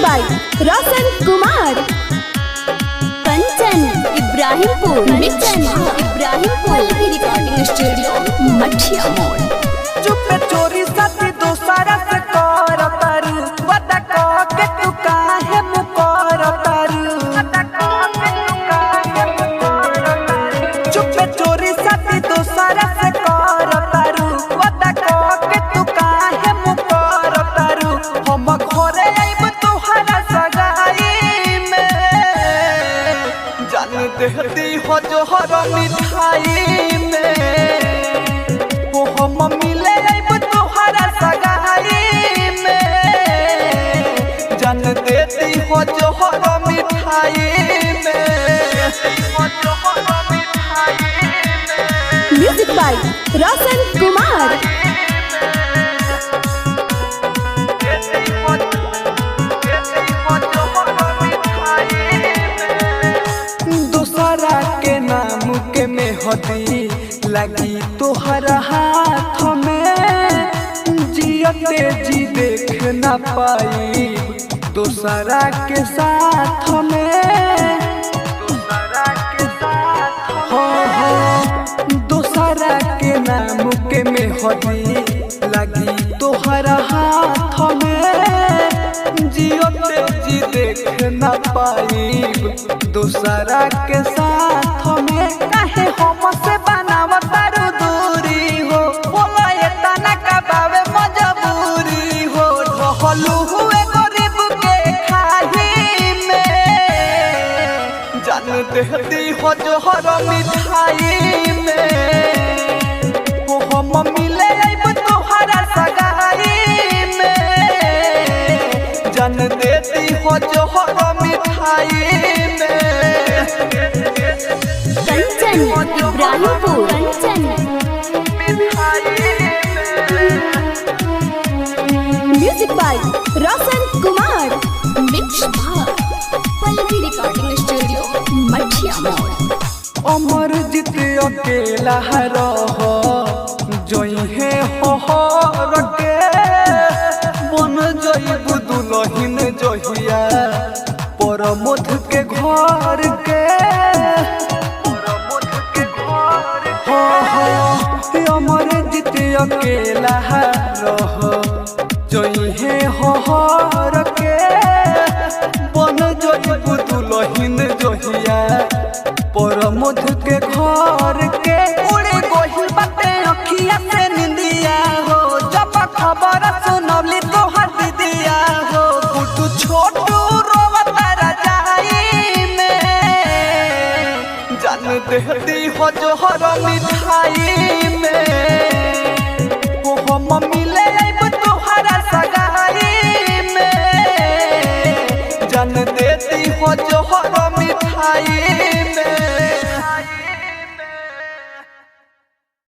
By Roshan Kumar. Kanchan Ibrahimpur recording studio Mathiya मोड़। चुप चोरी साथी दोसारा से कर तारू वदा कह के तू काहे मुकर तारू। चुप चोरी साथी दोसारा से कर तारू वदा कह के तू काहे मुकर तारू। हम घरे आइब तोहरा सगाई में जान देती हो जोहर मिठाई में वो हम मिले आइब तोहरा सगाई में जान देती हो जोहर मिठाई में। Music by Roshan Kumar. दूसरा के नाम के मेहदी लगी तोहरा हाथ में जियते जी देख ना पाई दूसरा के साथ में। हो दूसरा के नाम के मेहदी लगी तोहरा हाथ में जियते जी देख ना पाई दूसरा के साथ में। काहे हमसे बनावतारू दूरी हो बोला ये तना कबावे मजबूरी हो। ढहलू हुए गरीब के खाही में जान देती हो जोहर मिठाई में वो हम मिले आइब तोहरा सगाई में जान देती हो जोहर मिठाई में। Kanchan Ibrahimpur music by Roshan Kumar. Mix Pallavi recording studio Mathiya मोड़। अमर जीत अकेला रह जइहे हर के बन जइबू दुलहिन जहिया परमोध के घर के। अमर जीत अकेला रह जइहे हर के बन जइबू दुलहिन जहिया परमोध के घर के। उड़े गोहिल बाटे अखिया से निंदिया हो जब खबर सुनवली तोहर दीदिया हो। गुड्डू छोटू रोवता रजाई में जान देती हो जोहर मिठाई में वो हम